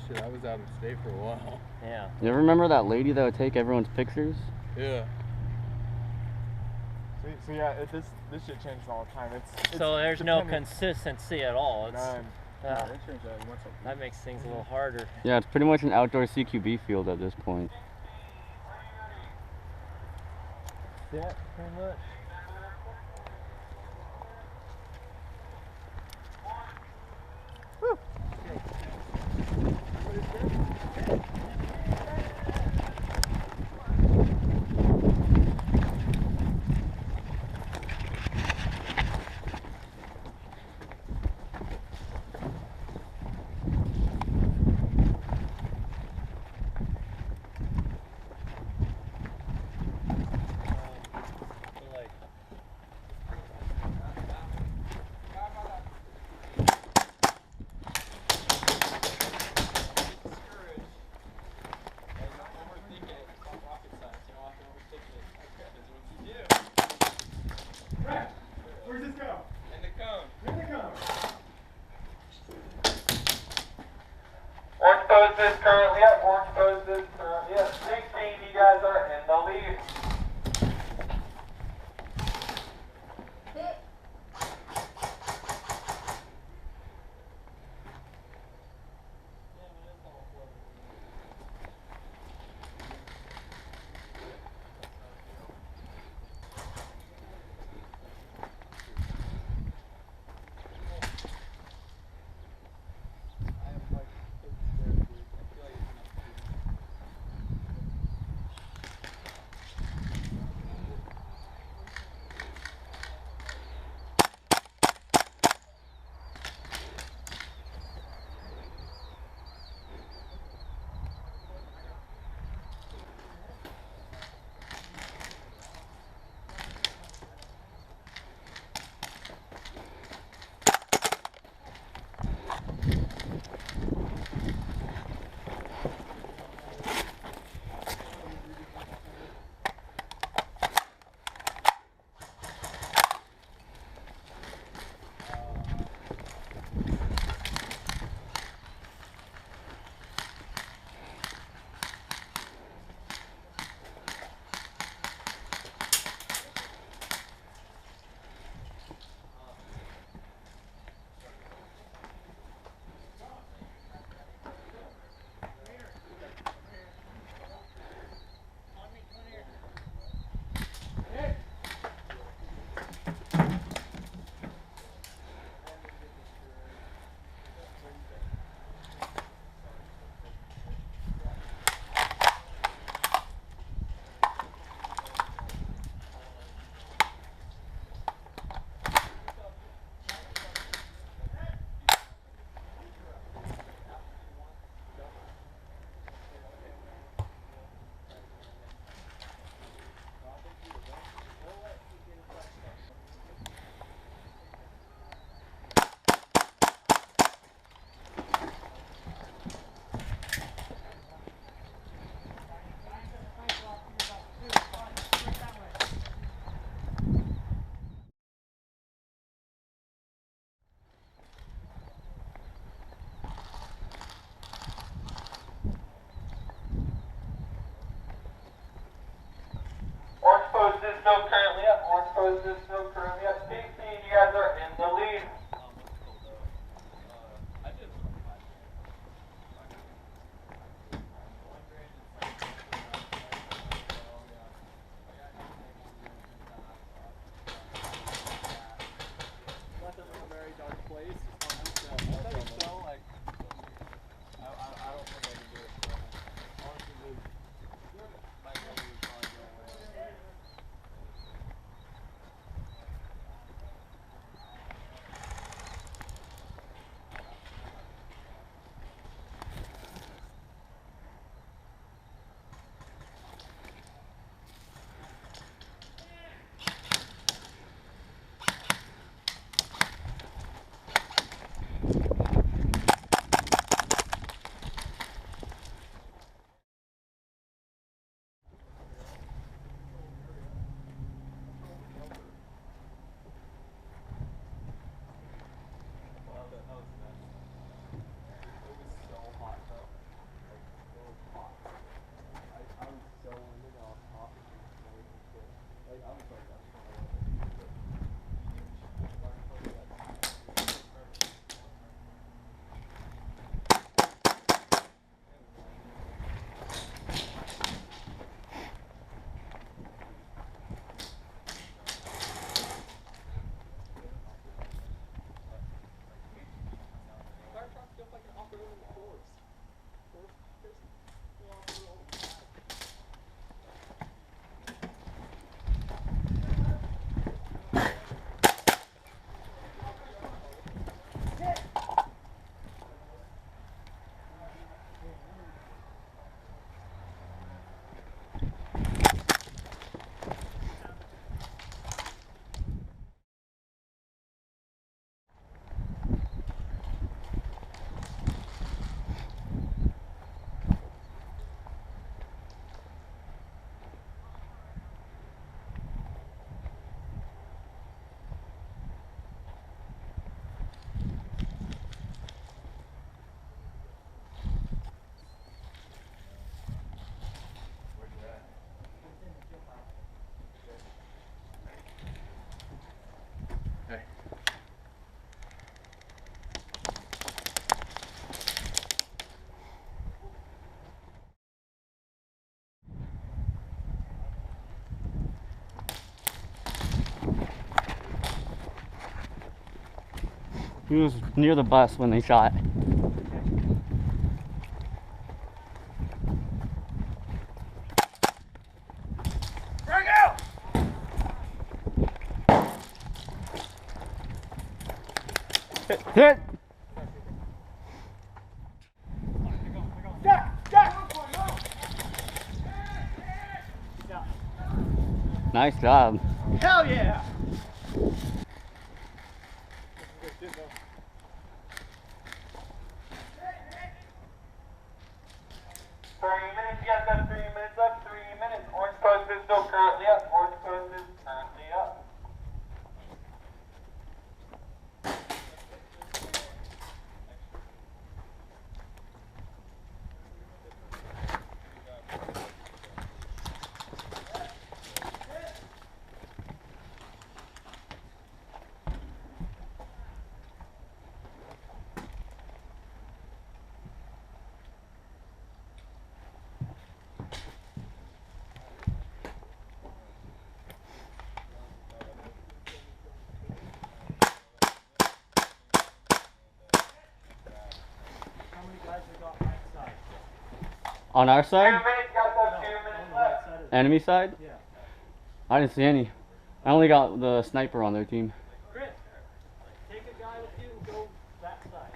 shit, I was out of state for a while. Yeah. You ever remember that lady that would take everyone's pictures? Yeah. So yeah, this shit changes all the time. It's So there's no dependent- consistency at all. It's, None. that makes things a little harder. Yeah, it's pretty much an outdoor CQB field at this point. Yeah, pretty much. Where's this go? In the cone. In the cone. Orange post is currently up. Orange post is currently up. 16, you guys are in the lead. He was near the bus when they shot. Break out! Hit! Nice job. Hell yeah! 3 minutes, you guys got 3 minutes up, 3 minutes. Orange Post is still currently up. Orange Post is currently up. On our 2 side? minutes, you guys have 2 minutes left. Enemy side? Yeah. I didn't see any. I only got the sniper on their team. Chris, take a guy with you and go that side.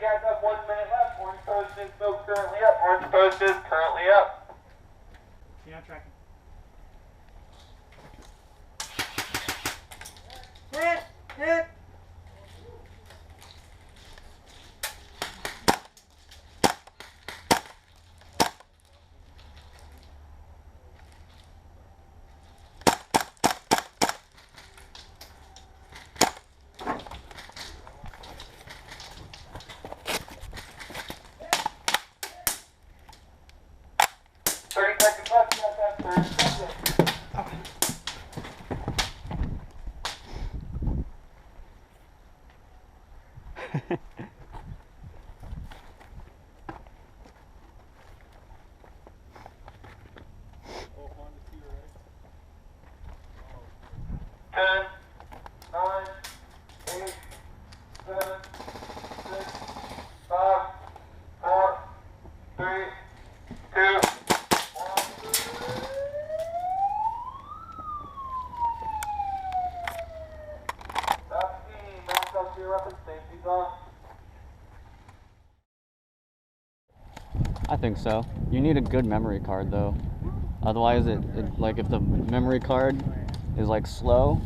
You guys have 1 minute left. Orange Post is still currently up. Orange Post is currently up. Yeah, I'm tracking. Hit! 30 seconds left. You guys have 30 seconds. Ten, 9, 8, 7, 6, 5, 4, 3, 2, 1. Stop speeding. Don't touch your weapons. Safety's on. I think so. You need a good memory card though. Otherwise like if the memory card is like slow,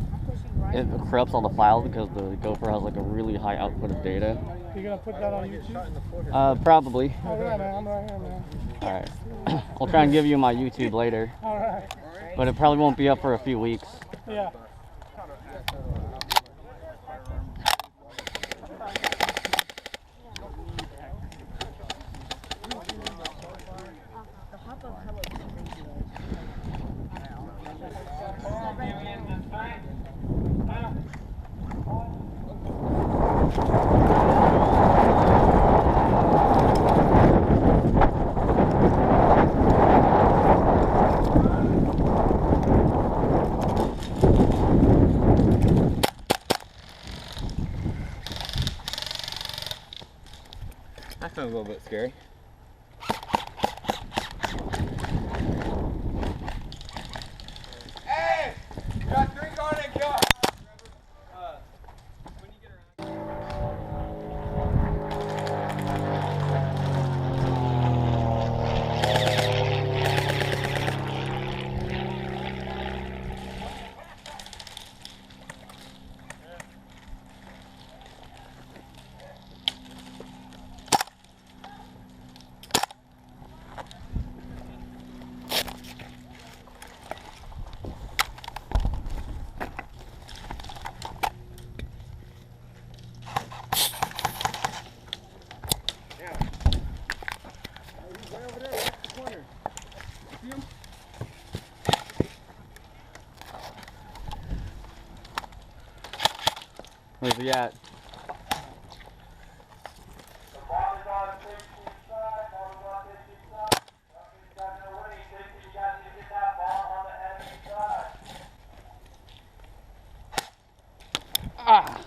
it corrupts all the files because the Gopher has like a really high output of data. You gonna put that on YouTube? Probably. Oh yeah, man, I'm right here, man. Alright. I'll try and give you my YouTube later. Alright. But it probably won't be up for a few weeks. Yeah. That sounds a little bit scary. Hey! You got drink on it, go! When you get around. Where's he at? The ball is on 15 side, ball is on 15 side. You got no winning, you got to get that ball on the enemy side. Ah!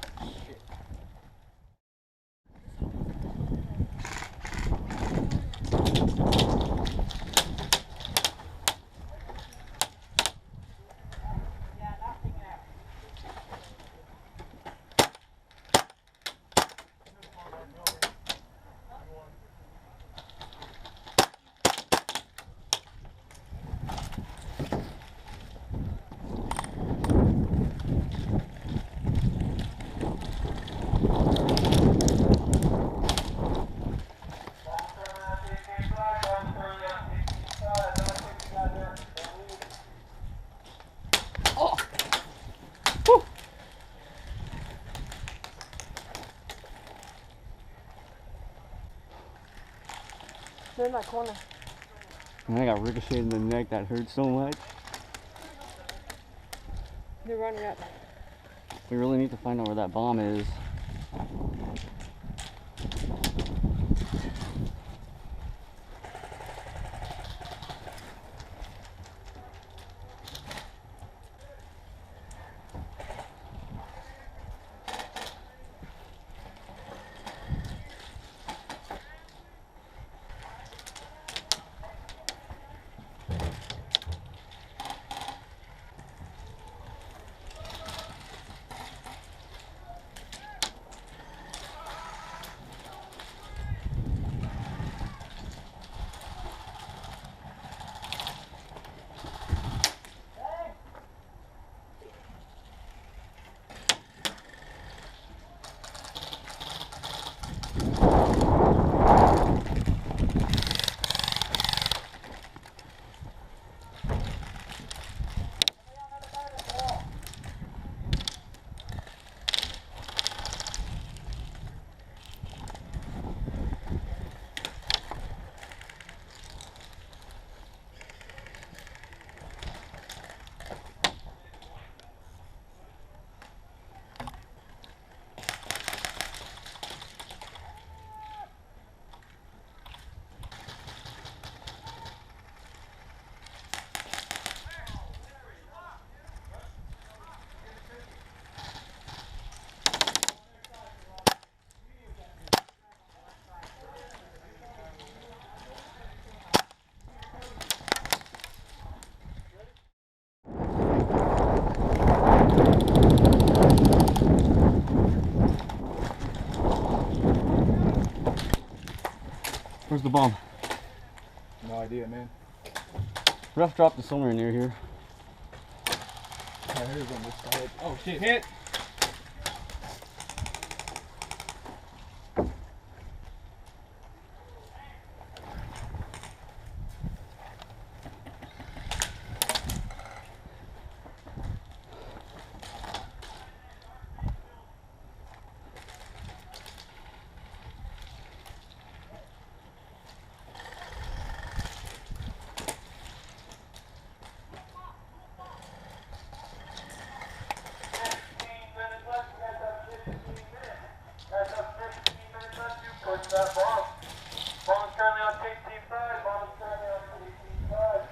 They're in that corner. And I got ricocheted in the neck. That hurt so much. They're running up. We really need to find out where that bomb is. Where's the bomb? No idea, man. Ref dropped it somewhere near here. I heard on this side. Oh shit, hit! That bomb. Bomb is currently on 16 side. Bomb is currently on 16 side.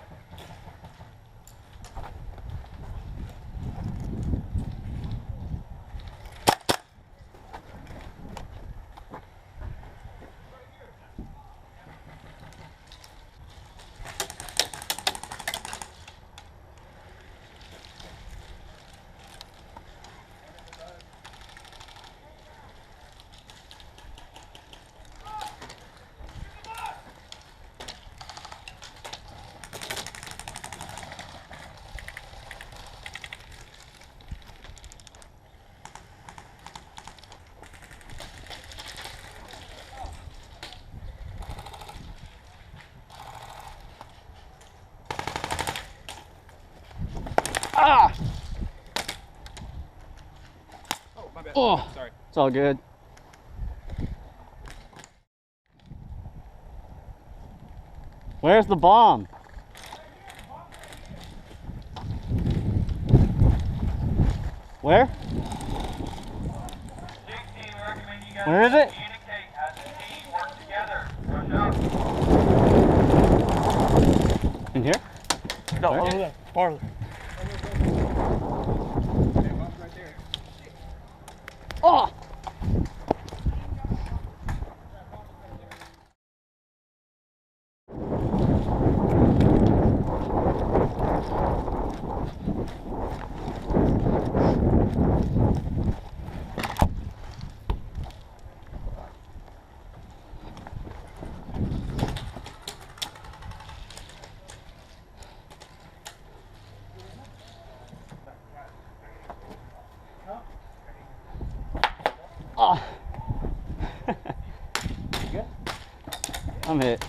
Ah! Oh, my bad. Oh, Sorry. it's all good. Where's the bomb? Where? Where is it? Communicate as a team. Work together. Push up. In here? No, Where? over there. Farther. Oh! Oh. I'm hit.